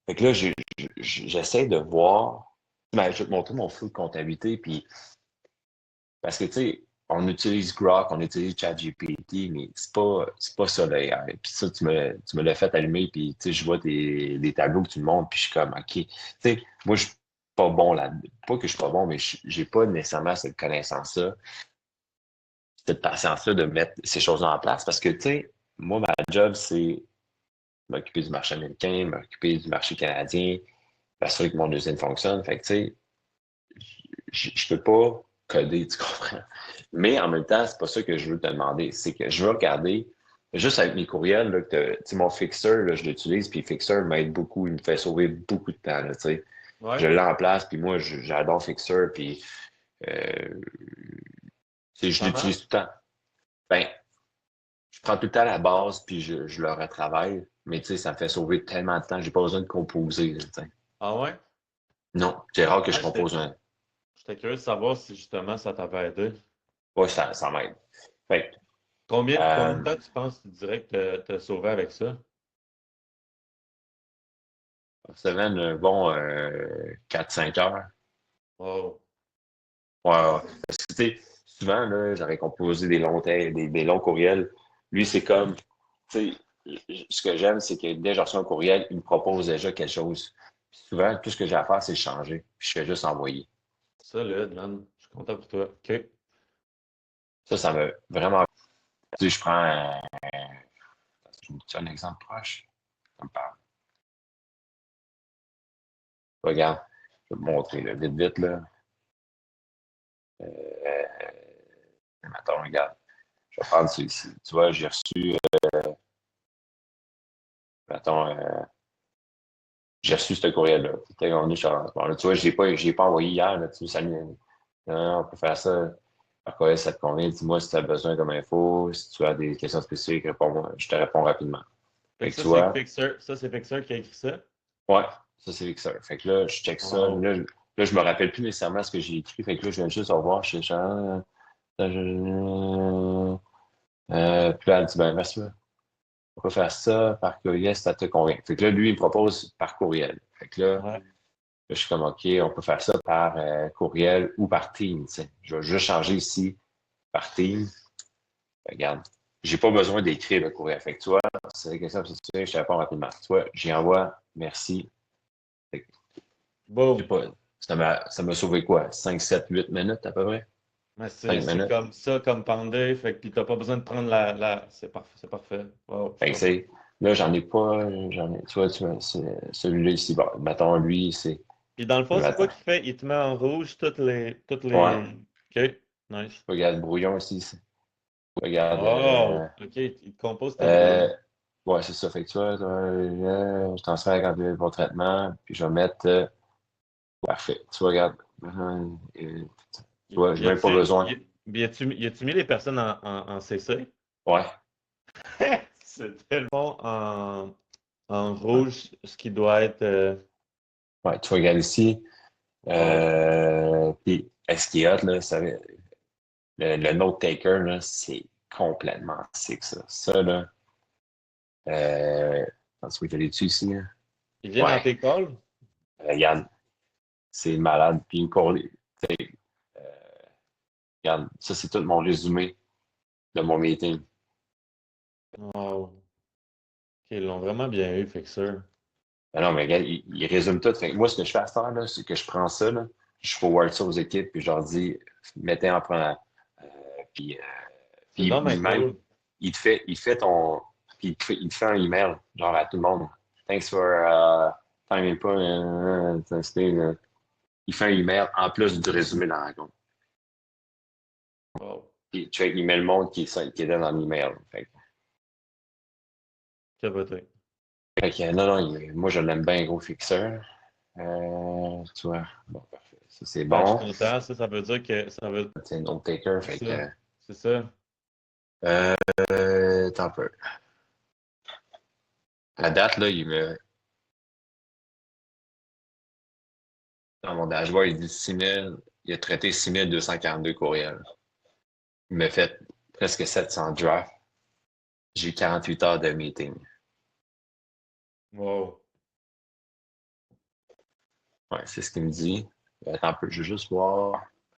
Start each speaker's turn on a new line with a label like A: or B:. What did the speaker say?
A: Fait que là, j'essaie de voir. Ben, je vais te montrer mon flou de comptabilité, puis parce que tu sais, on utilise Grok, on utilise ChatGPT, mais c'est pas ça là. Puis ça, tu me l'as fait allumer, puis tu sais, je vois des tableaux que tu me montres, puis je suis comme, OK. Tu sais, moi, je suis pas bon là. Pas que je suis pas bon, mais j'ai pas nécessairement cette connaissance-là, cette patience-là de mettre ces choses-là en place. Parce que, tu sais, moi, ma job, c'est m'occuper du marché américain, m'occuper du marché canadien, m'assurer que mon usine fonctionne. Fait que, tu sais, je peux pas coder, tu comprends? Mais en même temps, c'est pas ça que je veux te demander. C'est que je veux regarder, juste avec mes courriels, là, que, tu sais, mon Fixer, là, je l'utilise, puis Fixer m'aide beaucoup, il me fait sauver beaucoup de temps, là, tu sais. Je
B: Ouais.
A: l'ai en place, puis moi, j'adore Fixer, puis euh, tu sais, je
B: Ça
A: l'utilise
B: marche?
A: tout le temps. Ben, je prends tout le temps la base, puis je le retravaille, mais tu sais, ça me fait sauver tellement de temps, j'ai pas besoin de composer, là, tu sais.
B: Ah ouais?
A: Non, c'est rare que je
B: Ouais,
A: compose un.
B: j'étais curieux de savoir si justement ça t'avait aidé.
A: Ouais, ça m'aide. Fait que,
B: Combien de
A: euh,
B: temps tu penses que tu dirais que t'as sauvé avec ça?
A: par semaine, un bon 4-5 heures.
B: Oh.
A: Ouais, ouais. Parce que, tu sais, souvent, là, j'aurais composé des longs courriels. Lui, c'est comme, tu sais, ce que j'aime, c'est que dès que je reçois un courriel, il me propose déjà quelque chose. Puis souvent, tout ce que j'ai à faire, c'est le changer. Puis je fais juste envoyer.
B: Ça, là, man, je suis content pour toi. OK.
A: Ça me vraiment. Tu sais, je prends je vous dis un exemple proche. Ça me parle. Regarde, je vais te montrer, là, vite, vite, là. Attends, regarde. Je vais prendre celui-ci. Tu vois, j'ai reçu, attends, j'ai reçu ce courriel-là. Peut-être qu'on est sur- bon, là, tu vois, je l'ai pas envoyé hier, là, tu sais, salut. Non, on peut faire ça. Par courriel, ça te convient. Dis-moi si tu as besoin comme info. Si tu as des questions spécifiques, réponds-moi. Je te réponds rapidement.
B: Fait
A: Fait
B: que
A: que tu vois,
B: Ça, c'est Fixer qui a écrit ça?
A: ouais, ça, c'est Vixer. Fait que là, je check ça.
B: Wow.
A: Là, je me rappelle plus nécessairement ce que j'ai écrit. Fait que là, je viens juste revoir. Puis là, elle dit, ben, merci. On peut faire ça par courriel si ça te convient. Fait que là, lui, il me propose par courriel. Fait que là,
B: Ouais.
A: je suis comme, OK, on peut faire ça par courriel ou par Teams. Tu sais. Je vais juste changer ici par Teams. Regarde, j'ai pas besoin d'écrire le courriel. Fait que tu vois, c'est la question, je te réponds rapidement. Tu vois, j'y envoie, merci. Fait que, je sais
B: Boom.
A: pas, ça m'a sauvé quoi? 5, 7, 8 minutes à peu près?
B: Mais
A: 5
B: c'est
A: minutes.
B: comme ça, comme Pandé, fait que puis t'as pas besoin de prendre C'est parfait, c'est parfait. Wow, je suis
A: Fait que
B: content.
A: c'est, là, tu vois, celui-là ici, bon, mettons, lui, c'est,
B: Puis dans le fond, c'est quoi
A: attends.
B: qu'il fait? Il te met en rouge toutes
A: Ouais,
B: les... OK, nice.
A: regarde, brouillon ici. Regarde,
B: Oh, OK, il te compose tes
A: euh,
B: brouillons.
A: ouais, c'est ça. Fait que tu vois, je transfère quand mon traitement, puis je vais mettre, parfait. Tu vois, regarde, tu vois, j'ai
B: Y
A: même pas
B: a-tu
A: besoin.
B: y a-tu mis les personnes en CC?
A: Ouais,
B: C'est tellement en rouge, ce qui doit être...
A: ouais, tu vois, regarde ici,
B: wow.
A: puis, ce qui est hot, là, le note taker, là, c'est complètement sick, ça. Ça, là, attends, tu vois, je l'ai dessus ici, là.
B: Il vient dans
A: Ouais,
B: tes calls?
A: regarde, c'est malade. Puis, regarde, ça, c'est tout mon résumé de mon meeting.
B: Wow. OK, ils l'ont vraiment bien eu, fait que ça.
A: Ben non, mais regarde, il résume tout. Fait que moi, ce que je fais à ce temps, là, c'est que je prends ça, là, je forward ça aux équipes, puis je leur dis, mettez en première. Puis,
B: C'est
A: puis
B: dommage
A: même,
B: cool.
A: il te fait ton. Puis il te fait un email, genre à tout le monde. Thanks for time input. Il fait un email en plus du résumé de la rencontre.
B: Wow.
A: Puis il met le monde qui est dans l'email.
B: Capoté.
A: Non, non, moi je l'aime bien, gros fixeur. Tu vois, bon, parfait. Ça, c'est
B: Ben, je suis
A: bon.
B: content. Ça veut dire que ça veut...
A: C'est un note taker,
B: C'est
A: fait
B: ça.
A: que.
B: C'est ça.
A: Attends un peu. La date, là, dans mon dashboard, il dit 6000. Il a traité 6242 courriels. Il m'a fait presque 700 drafts. J'ai eu 48 heures de meeting.
B: Wow.
A: Ouais, c'est ce qu'il me dit. Attends un peu, je vais juste voir.